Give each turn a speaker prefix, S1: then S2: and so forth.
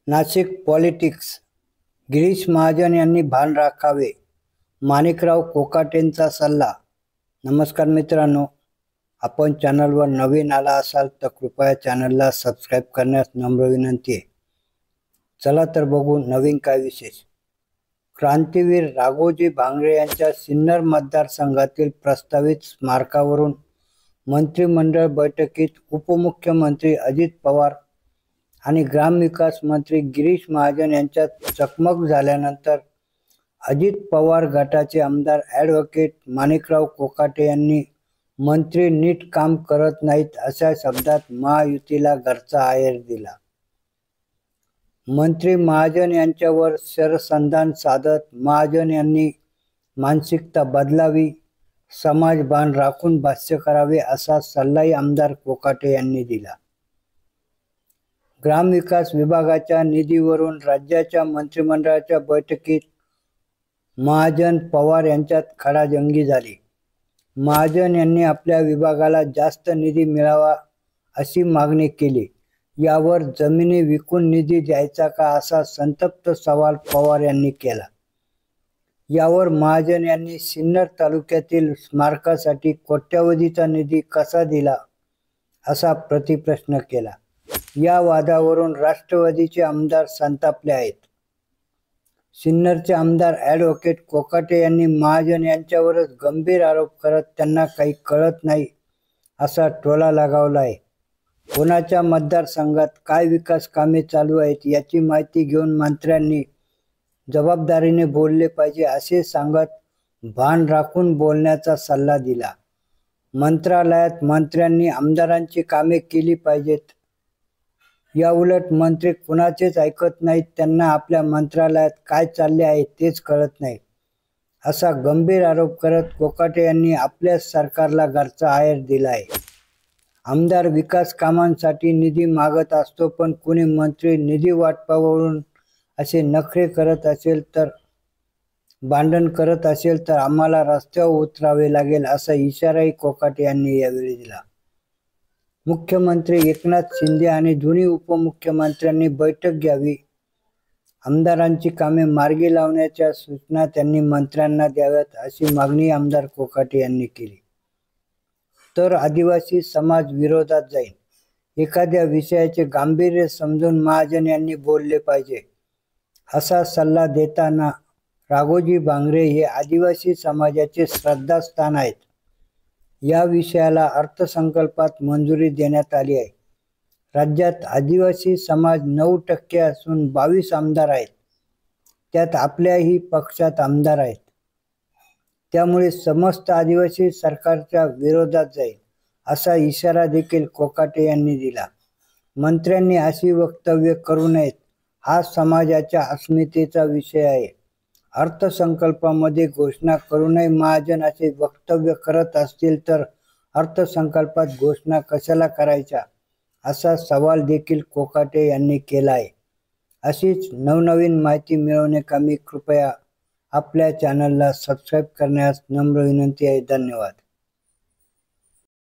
S1: Nashik politics. Girish Mahajan यांनी भान राखावे, माणिकराव कोकाटेंचा सल्ला. नमस्कार मित्रांनो, आपण चॅनलवर नवीन आला असाल तर कृपया चॅनलला सबस्क्राईब करण्यास नम्र विनंती आहे. चला तर बघू नवीन काय विशेष. क्रांतीवीर राघोजी भांगरे यांच्या सिन्नर मतदारसंघातील प्रस्तावित स्मारकावरून मंत्रिमंडळ बैठकीत उपमुख्यमंत्री अजित पवार आणि ग्रामविकास मंत्री गिरीश महाजन यांच्यात चकमक झाल्यानंतर अजित पवार गटाचे आमदार ॲडव्होकेट माणिकराव कोकाटे यांनी मंत्री नीट काम करत नाहीत अशा शब्दात महायुतीला घरचा आहेर दिला. मंत्री महाजन यांच्यावर शरसंधान साधत महाजन यांनी मानसिकता बदलावी, समाजभान राखून भाष्य करावे असा सल्लाही आमदार कोकाटे यांनी दिला. ग्रामविकास विभागाच्या निधीवरून राज्याच्या मंत्रिमंडळाच्या बैठकीत महाजन पवार यांच्यात खडाजंगी झाली. महाजन यांनी आपल्या विभागाला जास्त निधी मिळावा अशी मागणी केली. यावर जमिनी विकून निधी द्यायचा का असा संतप्त सवाल पवार यांनी केला. यावर महाजन यांनी सिन्नर तालुक्यातील स्मारकासाठी कोट्यवधीचा निधी कसा दिला असा प्रतिप्रश्न केला. या वादावरून राष्ट्रवादीचे आमदार संतापले आहेत. सिन्नरचे आमदार ॲडव्होकेट कोकाटे यांनी महाजन यांच्यावरच गंभीर आरोप करत त्यांना काही कळत नाही असा टोला लगावला आहे. कोणाच्या मतदारसंघात काय विकास कामे चालू आहेत याची माहिती घेऊन मंत्र्यांनी जबाबदारीने बोलले पाहिजे असे सांगत भान राखून बोलण्याचा सल्ला दिला. मंत्रालयात मंत्र्यांनी आमदारांची कामे केली पाहिजेत. याउलट मंत्री कुणाचेच ऐकत नाहीत, त्यांना आपल्या मंत्रालयात काय चालले आहे तेच कळत नाही असा गंभीर आरोप करत कोकाटे यांनी आपल्या सरकारला घरचा आहेर दिला आहे. आमदार विकास कामांसाठी निधी मागत असतो, पण कुणी मंत्री निधी वाटपावरून असे नखरे करत असेल तर भांडण करत असेल तर आम्हाला रस्त्यावर उतरावे लागेल असा इशाराही कोकाटे यांनी यावेळी दिला. मुख्यमंत्री एकनाथ शिंदे आणि दोन्ही उपमुख्यमंत्र्यांनी बैठक घ्यावी, आमदारांची कामे मार्गी लावण्याच्या सूचना त्यांनी मंत्र्यांना द्याव्यात अशी मागणी आमदार कोकाटे यांनी केली. तर आदिवासी समाज विरोधात जाईल. एखाद्या विषयाचे गांभीर्य समजून महाजन यांनी बोलले पाहिजे असा सल्ला देताना राघोजी भांगरे हे आदिवासी समाजाचे श्रद्धास्थान आहेत. या विषयाला अर्थसंकल्पात मंजुरी देण्यात आली आहे. राज्यात आदिवासी समाज 9% असून 22 आमदार आहेत. त्यात आपल्याही पक्षात आमदार आहेत. त्यामुळे समस्त आदिवासी सरकारच्या विरोधात जाईल असा इशारा देखील कोकाटे यांनी दिला. मंत्र्यांनी अशी वक्तव्य करू नयेत. हा समाजाच्या अस्मितेचा विषय आहे. अर्थसंकल्पामध्ये घोषणा करू नये. महाजन असे वक्तव्य करत असतील तर अर्थसंकल्पात घोषणा कशाला करायच्या असा सवाल देखील कोकाटे यांनी केला आहे. अशीच नवनवीन माहिती मिळवण्याकरता कृपया आपल्या चॅनलला सबस्क्राईब करण्यास नम्र विनंती आहे. धन्यवाद.